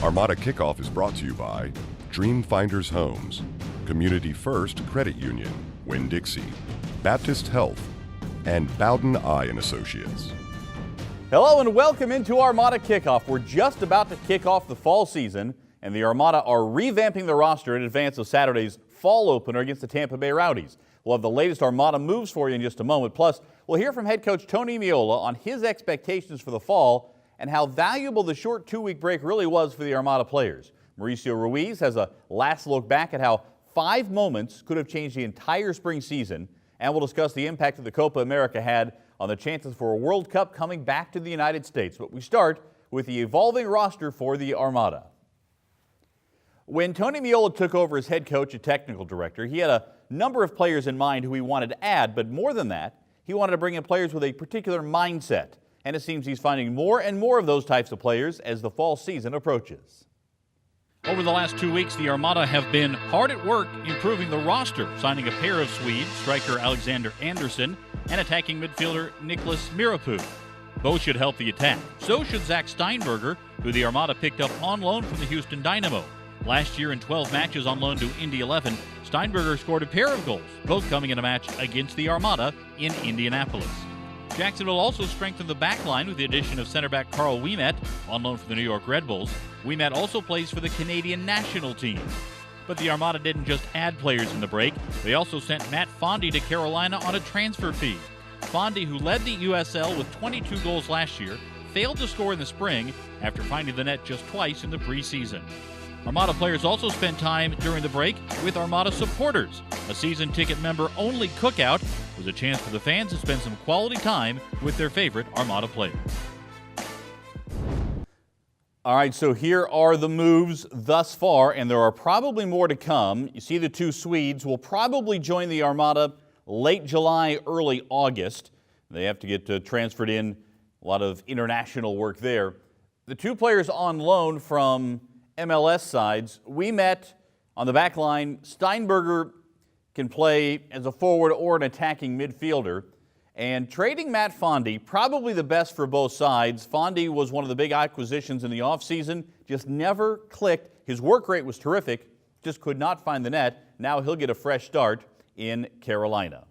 Armada Kickoff is brought to you by Dreamfinders Homes, Community First Credit Union, Winn-Dixie, Baptist Health, and Bowden Eye and Associates. Hello and welcome into Armada Kickoff. We're just about to kick off the fall season, and the Armada are revamping the roster in advance of Saturday's fall opener against the Tampa Bay Rowdies. We'll have the latest Armada moves for you in just a moment. Plus, we'll hear from head coach Tony Meola on his expectations for the fall and how valuable the short two-week break really was for the Armada players. Mauricio Ruiz has a last look back at how 5 moments could have changed the entire spring season, and we'll discuss the impact that the Copa America had on the chances for a World Cup coming back to the United States. But we start with the evolving roster for the Armada. When Tony Meola took over as head coach and technical director, he had a number of players in mind who he wanted to add, but more than that, he wanted to bring in players with a particular mindset. And it seems he's finding more and more of those types of players as the fall season approaches. Over the last 2 weeks, the Armada have been hard at work improving the roster, signing a pair of Swedes, striker Alexander Andersson and attacking midfielder Nicholas Mirapu. Both should help the attack. So should Zach Steinberger, who the Armada picked up on loan from the Houston Dynamo. Last year in 12 matches on loan to Indy 11, Steinberger scored a pair of goals, both coming in a match against the Armada in Indianapolis. Jacksonville also strengthened the back line with the addition of center back Carl Ouimet, on loan from the New York Red Bulls. Ouimet also plays for the Canadian national team. But the Armada didn't just add players in the break. They also sent Matt Fondy to Carolina on a transfer fee. Fondy, who led the USL with 22 goals last year, failed to score in the spring after finding the net just twice in the preseason. Armada players also spent time during the break with Armada supporters. A season ticket member only cookout was a chance for the fans to spend some quality time with their favorite Armada players. All right, so here are the moves thus far, and there are probably more to come. You see the 2 Swedes will probably join the Armada late July, early August. They have to get transferred in, a lot of international work there. The 2 players on loan from MLS sides, Ouimet on the back line. Steinberger can play as a forward or an attacking midfielder. And trading Matt Fondy, probably the best for both sides. Fondy was one of the big acquisitions in the offseason, just never clicked. His work rate was terrific, just could not find the net. Now he'll get a fresh start in Carolina.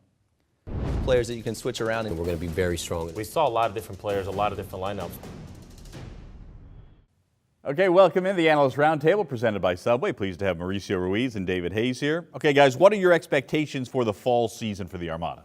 Players that you can switch around, and we're going to be very strong. We saw a lot of different players, a lot of different lineups. Okay, welcome in the Analyst Roundtable presented by Subway. Pleased to have Mauricio Ruiz and David Hayes here. Okay, guys, what are your expectations for the fall season for the Armada?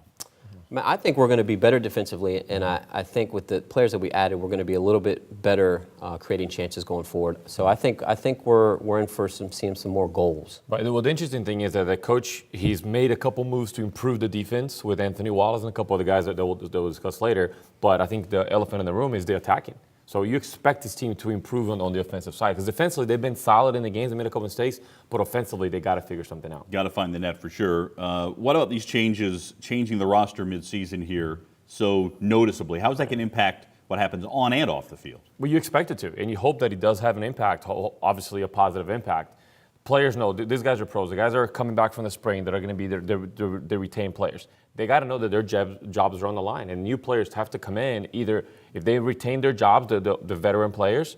I think we're going to be better defensively, and I think with the players that we added, we're going to be a little bit better creating chances going forward. So I think we're in for seeing some more goals. Right. Well, the interesting thing is that the coach, he's made a couple moves to improve the defense with Anthony Wallace and a couple of the guys that we'll discuss later. But I think the elephant in the room is the attacking. So you expect this team to improve on the offensive side. Because defensively, they've been solid in the games. They made a couple mistakes. But offensively, they got to figure something out. Got to find the net for sure. What about these changes, changing the roster midseason here so noticeably? How is that going to impact what happens on and off the field? Well, you expect it to. And you hope that it does have an impact, obviously a positive impact. Players know these guys are pros. The guys are coming back from the spring that are going to be their retained players. They got to know that their jobs are on the line, and new players have to come in. Either if they retain their jobs, the veteran players,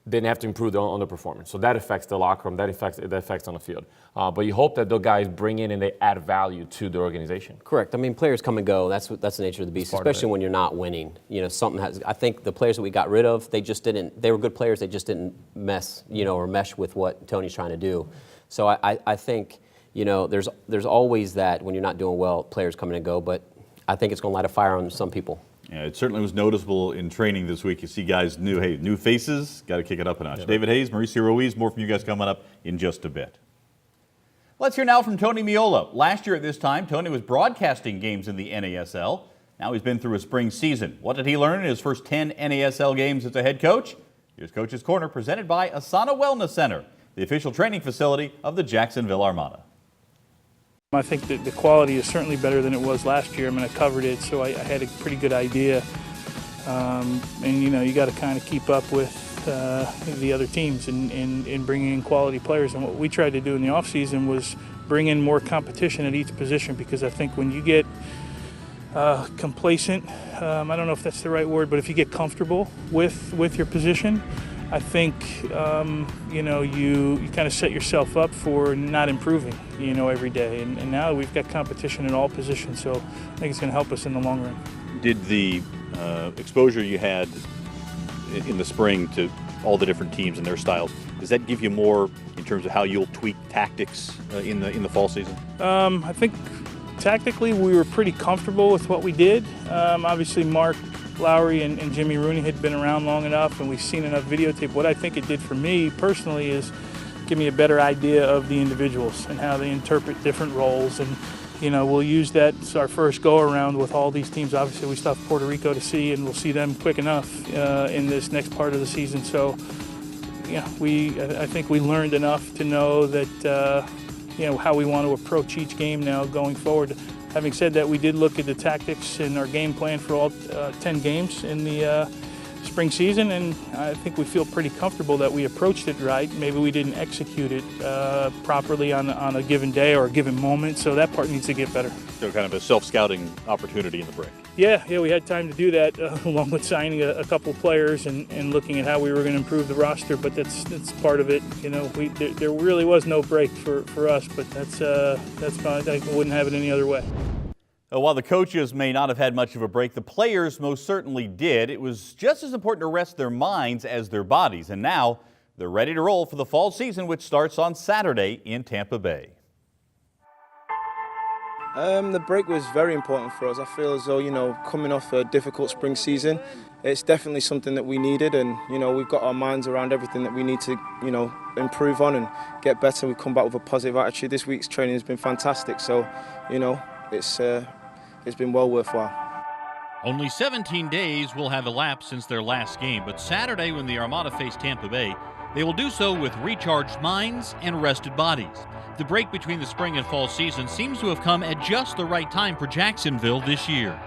then they have to improve on the performance. So that affects the locker room. That affects on the field. But you hope that those guys bring in and they add value to the organization. Correct. I mean, players come and go. That's the nature of the beast, especially when you're not winning. You know, something has. I think the players that we got rid of, they just didn't. They were good players. They just didn't mesh with what Tony's trying to do. So I think. You know, there's always that when you're not doing well, players come in and go, but I think it's going to light a fire on some people. Yeah, it certainly was noticeable in training this week. You see guys new faces, got to kick it up a notch. Yeah. David Hayes, Mauricio Ruiz, more from you guys coming up in just a bit. Let's hear now from Tony Meola. Last year at this time, Tony was broadcasting games in the NASL. Now he's been through a spring season. What did he learn in his first 10 NASL games as a head coach? Here's Coach's Corner, presented by Asana Wellness Center, the official training facility of the Jacksonville Armada. I think that the quality is certainly better than it was last year. I mean, I covered it, so I had a pretty good idea. And, you know, you got to kind of keep up with the other teams in bringing in quality players. And what we tried to do in the offseason was bring in more competition at each position, because I think when you get complacent, I don't know if that's the right word, but if you get comfortable with your position, I think, you kind of set yourself up for not improving, every day. And now we've got competition in all positions, so I think it's going to help us in the long run. Did the exposure you had in the spring to all the different teams and their styles, does that give you more in terms of how you'll tweak tactics in the fall season? I think tactically we were pretty comfortable with what we did. Obviously Mark Lowry and Jimmy Rooney had been around long enough, and we've seen enough videotape. What I think it did for me personally is give me a better idea of the individuals and how they interpret different roles. And we'll use that as our first go around with all these teams. Obviously we still have Puerto Rico to see, and we'll see them quick enough in this next part of the season. So I think we learned enough to know that how we want to approach each game now going forward. Having said that, we did look at the tactics and our game plan for all 10 games in the spring season, and I think we feel pretty comfortable that we approached it right. Maybe we didn't execute it properly on a given day or a given moment, so that part needs to get better. So kind of a self-scouting opportunity in the break. Yeah, we had time to do that along with signing a couple of players and looking at how we were going to improve the roster, but that's part of it. There really was no break for us, but that's fine. I wouldn't have it any other way. While the coaches may not have had much of a break, the players most certainly did. It was just as important to rest their minds as their bodies, and now they're ready to roll for the fall season, which starts on Saturday in Tampa Bay. The break was very important for us. I feel as though, coming off a difficult spring season, it's definitely something that we needed, and, we've got our minds around everything that we need to, improve on and get better. We've come back with a positive attitude. This week's training has been fantastic, so, it's been well worthwhile. Only 17 days will have elapsed since their last game, but Saturday when the Armada face Tampa Bay, they will do so with recharged minds and rested bodies. The break between the spring and fall season seems to have come at just the right time for Jacksonville this year.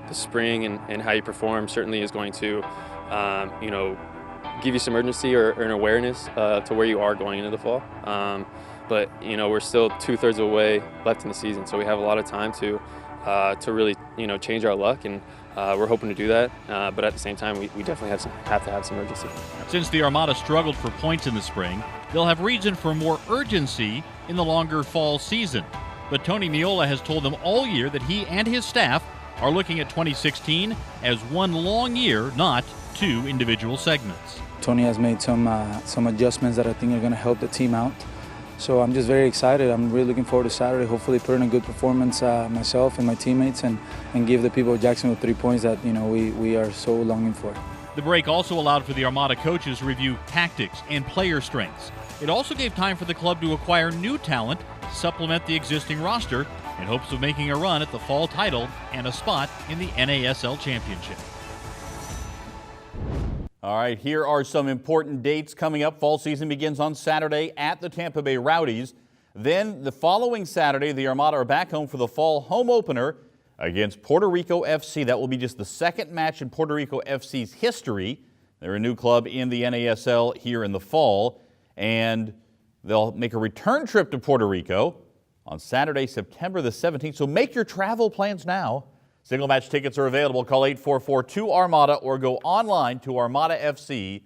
The spring and how you perform certainly is going to, give you some urgency or an awareness to where you are going into the fall. But we're still 2/3 of the way left in the season, so we have a lot of time to really change our luck, and we're hoping to do that. But at the same time, we definitely have to have some urgency. Since the Armada struggled for points in the spring, they'll have reason for more urgency in the longer fall season. But Tony Meola has told them all year that he and his staff are looking at 2016 as one long year, not two individual segments. Tony has made some adjustments that I think are going to help the team out. So I'm just very excited. I'm really looking forward to Saturday. Hopefully put in a good performance myself and my teammates and give the people of Jacksonville 3 points that we are so longing for. The break also allowed for the Armada coaches to review tactics and player strengths. It also gave time for the club to acquire new talent, supplement the existing roster, in hopes of making a run at the fall title and a spot in the NASL Championship. All right, here are some important dates coming up. Fall season begins on Saturday at the Tampa Bay Rowdies. Then the following Saturday, the Armada are back home for the fall home opener against Puerto Rico FC. That will be just the second match in Puerto Rico FC's history. They're a new club in the NASL here in the fall, and they'll make a return trip to Puerto Rico on Saturday, September the 17th. So make your travel plans now. Single match tickets are available. Call 844-2-ARMADA or go online to armadafc.com.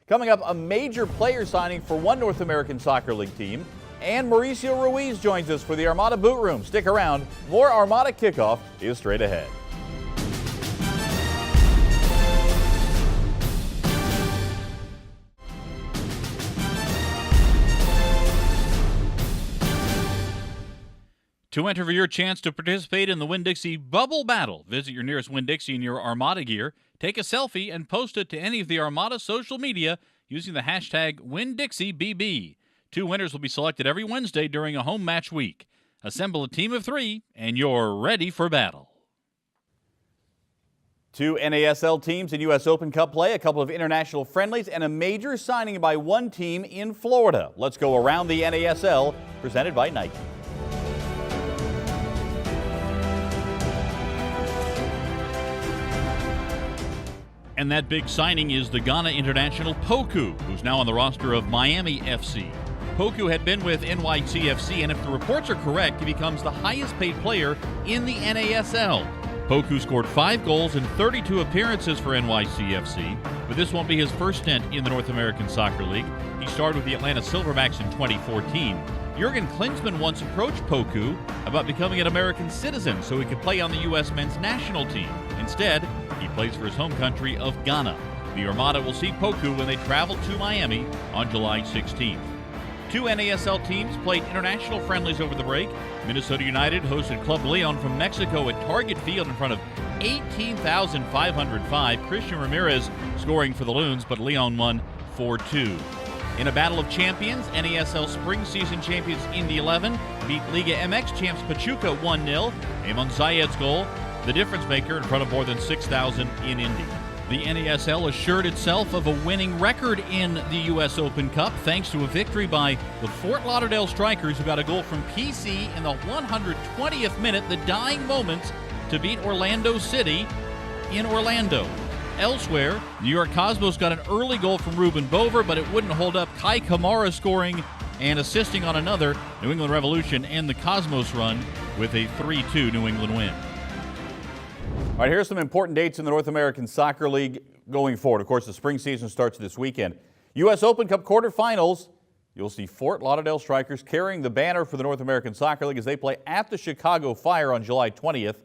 Coming up, a major player signing for one North American Soccer League team, and Mauricio Ruiz joins us for the Armada Boot Room. Stick around. More Armada Kickoff is straight ahead. To enter for your chance to participate in the Winn-Dixie Bubble Battle, visit your nearest Winn-Dixie in your Armada gear, take a selfie, and post it to any of the Armada social media using the hashtag WinnDixieBB. 2 winners will be selected every Wednesday during a home match week. Assemble a team of 3, and you're ready for battle. 2 NASL teams in U.S. Open Cup play, a couple of international friendlies, and a major signing by one team in Florida. Let's go around the NASL, presented by Nike. And that big signing is the Ghana international Poku, who's now on the roster of Miami FC. Poku had been with NYCFC, and if the reports are correct, he becomes the highest paid player in the NASL. Poku scored 5 goals in 32 appearances for NYCFC, but this won't be his first stint in the North American Soccer League. He started with the Atlanta Silverbacks in 2014. Jurgen Klinsmann once approached Poku about becoming an American citizen so he could play on the U.S. men's national team. Instead, he plays for his home country of Ghana. The Armada will see Poku when they travel to Miami on July 16th. 2 NASL teams played international friendlies over the break. Minnesota United hosted Club Leon from Mexico at Target Field in front of 18,505. Christian Ramirez scoring for the Loons, but Leon won 4-2. In a battle of champions, NASL spring season champions Indy 11 beat Liga MX champs Pachuca 1-0. Amon Zayed's goal, the difference maker in front of more than 6,000 in Indy. The NASL assured itself of a winning record in the U.S. Open Cup thanks to a victory by the Fort Lauderdale Strikers, who got a goal from PC in the 120th minute, the dying moments, to beat Orlando City in Orlando. Elsewhere, New York Cosmos got an early goal from Ruben Bover, but it wouldn't hold up. Kai Kamara scoring and assisting on another. New England Revolution end the Cosmos run with a 3-2 New England win. All right, here's some important dates in the North American Soccer League going forward. Of course, the spring season starts this weekend. U.S. Open Cup quarterfinals, you'll see Fort Lauderdale Strikers carrying the banner for the North American Soccer League as they play at the Chicago Fire on July 20th.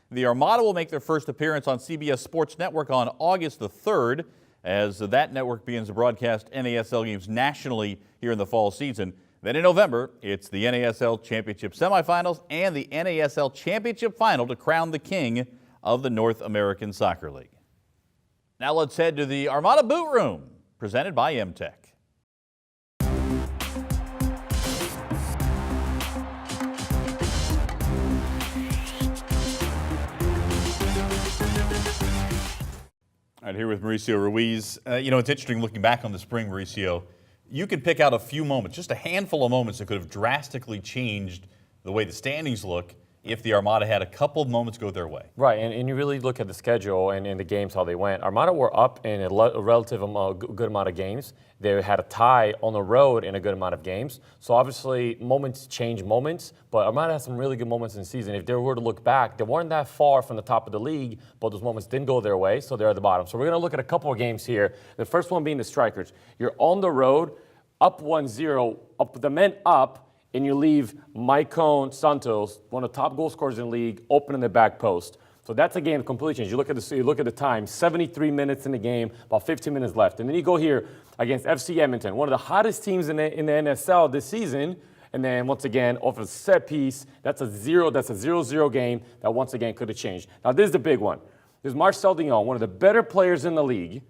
The Armada will make their first appearance on CBS Sports Network on August the 3rd, as that network begins to broadcast NASL games nationally here in the fall season. Then in November, it's the NASL Championship semifinals and the NASL Championship final to crown the king of the North American Soccer League. Now let's head to the Armada Boot Room, presented by MTech. All right, here with Mauricio Ruiz. It's interesting looking back on the spring, Mauricio. You can pick out a few moments, just a handful of moments that could have drastically changed the way the standings look if the Armada had a couple of moments go their way. Right, and you really look at the schedule and in the games, how they went. Armada were up in a relative good amount of games. They had a tie on the road in a good amount of games. So obviously, moments change moments, but Armada had some really good moments in the season. If they were to look back, they weren't that far from the top of the league, but those moments didn't go their way, so they're at the bottom. So we're going to look at a couple of games here. The first one being the Strikers. You're on the road, up 1-0, up the men up, and you leave Maicon Santos, one of the top goal scorers in the league, open in the back post. So that's a game of complete change. You look at the time, 73 minutes in the game, about 15 minutes left. And then you go here against FC Edmonton, one of the hottest teams in the NSL this season. And then once again, off a set piece, that's a 0-0 game that once again could have changed. Now this is the big one. There's Marcel Dion, one of the better players in the league,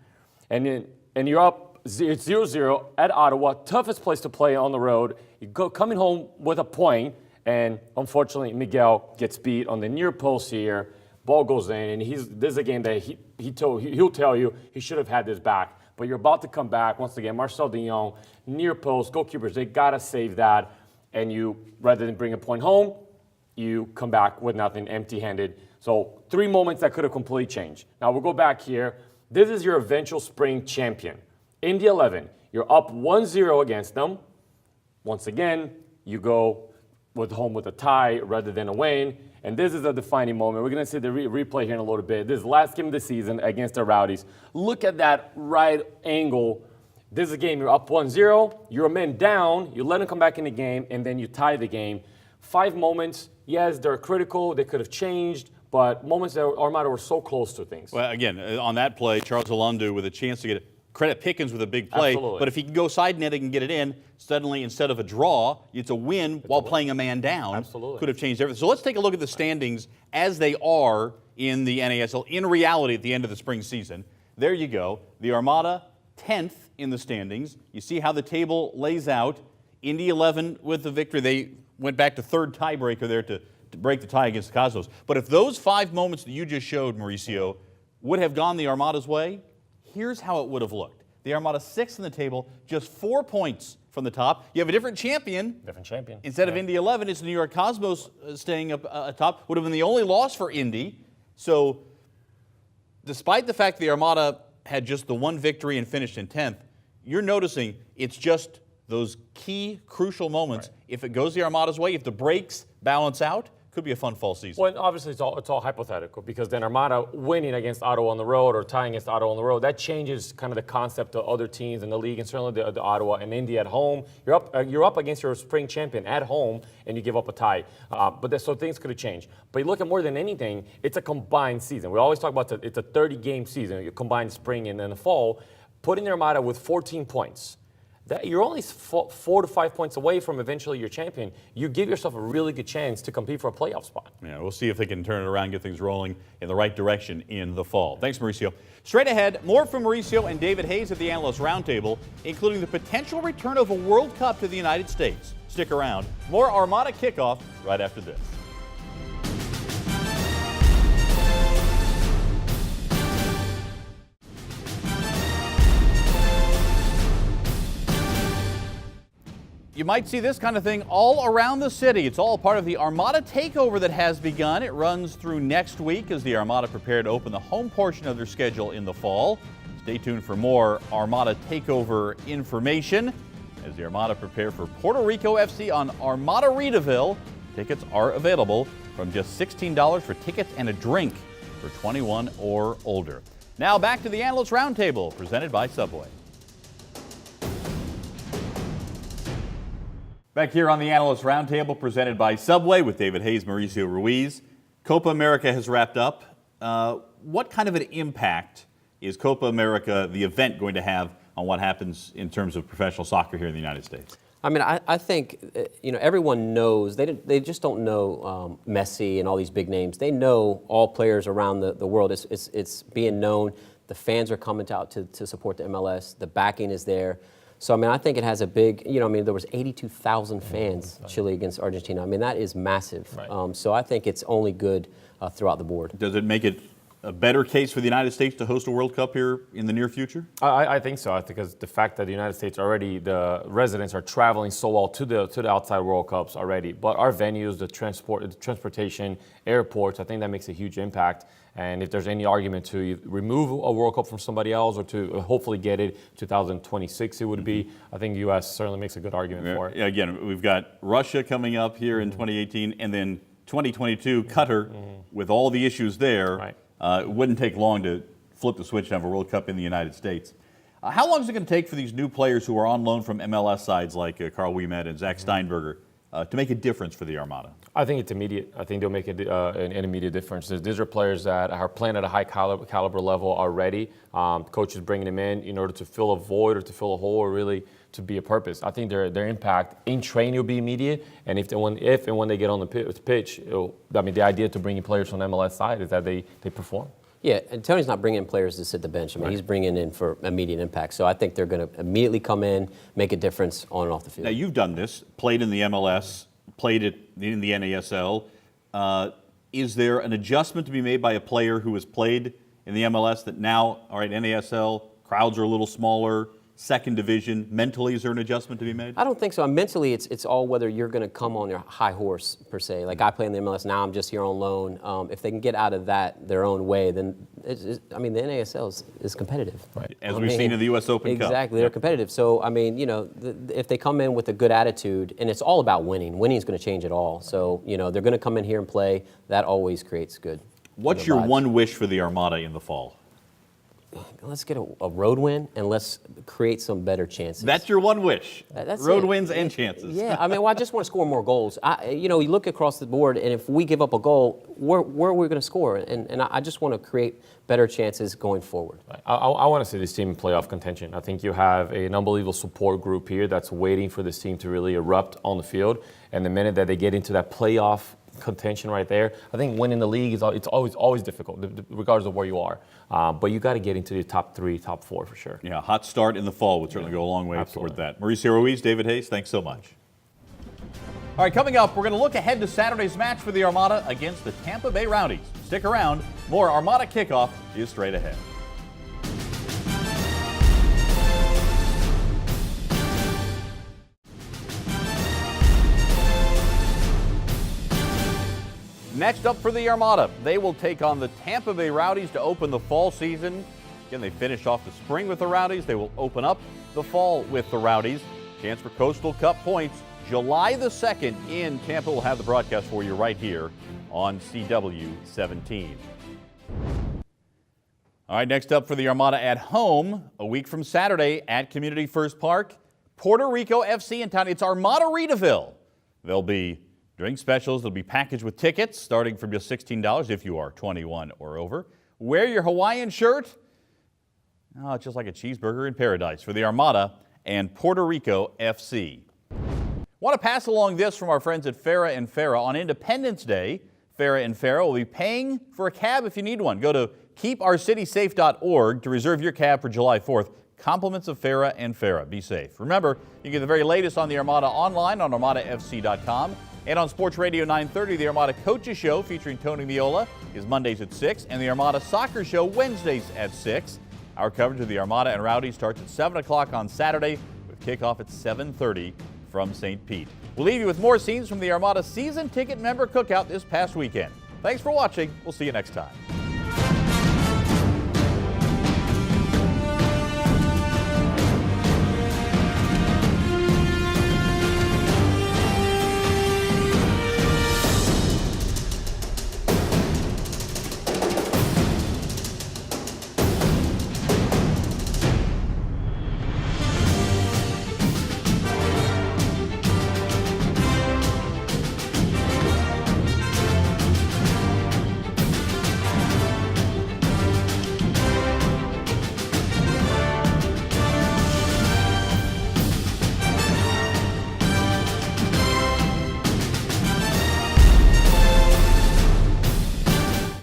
and you're up. It's 0-0 at Ottawa, toughest place to play on the road. You go coming home with a point, and unfortunately Miguel gets beat on the near post here. Ball goes in, and this is a game that he'll tell you he should have had this back. But you're about to come back once again. Marcel Dion, near post, goalkeepers, they gotta save that. And you, rather than bring a point home, you come back with nothing, empty-handed. So 3 moments that could have completely changed. Now we'll go back here. This is your eventual spring champion. Indy 11, you're up 1-0 against them. Once again, you go home with a tie rather than a win. And this is a defining moment. We're going to see the replay here in a little bit. This is the last game of the season against the Rowdies. Look at that right angle. This is a game, you're up 1-0, you're a man down, you let them come back in the game, and then you tie the game. 5 moments, yes, they're critical, they could have changed, but moments that Armada were so close to things. Well, again, on that play, Charles Alondu with a chance to get it. Credit Pickens with a big play, Absolutely. But if he can go side netting and get it in, suddenly instead of a draw, it's a win while playing a man down. Absolutely. Could have changed everything. So let's take a look at the standings as they are in the NASL in reality at the end of the spring season. There you go. The Armada, 10th in the standings. You see how the table lays out. Indy 11 with the victory. They went back to third tiebreaker there to break the tie against the Cosmos. But if those 5 moments that you just showed, Mauricio, would have gone the Armada's way, here's how it would have looked. The Armada 6th in the table, just 4 points from the top. You have a different champion. Instead of Indy 11, it's the New York Cosmos staying up top. Would have been the only loss for Indy. So despite the fact the Armada had just the 1 victory and finished in 10th, you're noticing it's just those key, crucial moments. Right. If it goes the Armada's way, if the breaks balance out, Could be a fun fall season. Well, obviously it's all hypothetical, because then Armada winning against Ottawa on the road or tying against Ottawa on the road, that changes kind of the concept of other teams in the league, and certainly the Ottawa and Indy at home. You're up against your spring champion at home, and you give up a tie. So things could have changed. But you look at more than anything, it's a combined season. We always talk about it's a 30-game season. You combine spring and then the fall. Putting the Armada with 14 points. You're only 4 to 5 points away from eventually your champion. You give yourself a really good chance to compete for a playoff spot. Yeah, we'll see if they can turn it around, get things rolling in the right direction in the fall. Thanks, Mauricio. Straight ahead, more from Mauricio and David Hayes at the Analyst Roundtable, including the potential return of a World Cup to the United States. Stick around. More Armada Kickoff right after this. You might see this kind of thing all around the city. It's all part of the Armada takeover that has begun. It runs through next week as the Armada prepare to open the home portion of their schedule in the fall. Stay tuned for more Armada takeover information as the Armada prepare for Puerto Rico FC on Armada Reedaville. Tickets are available from just $16 for tickets and a drink for 21 or older. Now back to the Analyst Roundtable presented by Subway. Back here on the Analyst Roundtable presented by Subway with David Hayes, Mauricio Ruiz. Copa America has wrapped up. What kind of an impact is Copa America, the event, going to have on what happens in terms of professional soccer here in the United States? I mean, I think, everyone knows. They just don't know Messi and all these big names. They know all players around the world. It's being known. The fans are coming out to support the MLS. The backing is there. So, I mean, I think it has a big, there was 82,000 fans, Chile against Argentina. I mean, that is massive. Right. So I think it's only good throughout the board. Does it make it a better case for the United States to host a World Cup here in the near future? I think so, because the fact that the United States already, the residents are traveling so well to the outside World Cups already. But our venues, the transportation, airports, I think that makes a huge impact. And if there's any argument to remove a World Cup from somebody else or to hopefully get it 2026, it would be, I think the U.S. certainly makes a good argument for it. Again, we've got Russia coming up here in 2018, and then 2022, Qatar, with all the issues there. Right. It wouldn't take long to flip the switch and have a World Cup in the United States. How long is it going to take for these new players who are on loan from MLS sides like Carl Wiemet and Zach Steinberger to make a difference for the Armada? I think it's immediate. I think they'll make an immediate difference. These are players that are playing at a high caliber level already. Coaches bringing them in order to fill a void or to fill a hole or really to be a purpose. I think their impact in training will be immediate. And if and when they get on the pitch, the idea to bring in players from the MLS side is that they perform. Yeah, and Tony's not bringing in players to sit the bench. I mean, He's bringing in for immediate impact. So I think they're going to immediately come in, make a difference on and off the field. Now, you've done this, played in the MLS, played it in the NASL. Is there an adjustment to be made by a player who has played in the MLS that now, all right, NASL, crowds are a little smaller, second division, mentally is there an adjustment to be made? I don't think so. Mentally, it's all whether you're going to come on your high horse, per se. Like I play in the MLS now, I'm just here on loan. If they can get out of that their own way, then, the NASL is competitive. Right. As we've seen in the U.S. Open Cup. Exactly, they're competitive. So, if they come in with a good attitude, and it's all about winning. Winning is going to change it all. So, they're going to come in here and play. That always creates good. What's your one wish for the Armada in the fall? Let's get a road win and let's create some better chances. That's your one wish. That's road it. wins and chances. Yeah, I just want to score more goals. You look across the board, and if we give up a goal, where are we going to score? And I just want to create better chances going forward. I want to see this team in playoff contention. I think you have an unbelievable support group here that's waiting for this team to really erupt on the field. And the minute that they get into that playoff contention right there, I think winning the league it's always difficult, regardless of where you are. But you got to get into the top 3, top 4 for sure. Yeah, hot start in the fall would certainly go a long way toward that. Mauricio Ruiz, David Hayes, thanks so much. All right, coming up, we're going to look ahead to Saturday's match for the Armada against the Tampa Bay Rowdies. Stick around. More Armada Kickoff is straight ahead. Next up for the Armada, they will take on the Tampa Bay Rowdies to open the fall season. Again, they finished off the spring with the Rowdies. They will open up the fall with the Rowdies. Chance for Coastal Cup points July the 2nd in Tampa. We'll have the broadcast for you right here on CW 17. All right, next up for the Armada at home, a week from Saturday at Community First Park, Puerto Rico FC in town. It's Armada Reedaville. There'll be drink specials. They'll be packaged with tickets starting from just $16 if you are 21 or over. Wear your Hawaiian shirt. Oh, it's just like a cheeseburger in paradise for the Armada and Puerto Rico FC. Want to pass along this from our friends at Farah and Farah. On Independence Day, Farah and Farah will be paying for a cab if you need one. Go to keepourcitysafe.org to reserve your cab for July 4th. Compliments of Farah and Farah. Be safe. Remember, you get the very latest on the Armada online on armadafc.com. And on Sports Radio 930, the Armada Coaches Show featuring Tony Miola is Mondays at 6, and the Armada Soccer Show Wednesdays at 6. Our coverage of the Armada and Rowdy starts at 7 o'clock on Saturday with kickoff at 7:30 from St. Pete. We'll leave you with more scenes from the Armada season ticket member cookout this past weekend. Thanks for watching. We'll see you next time.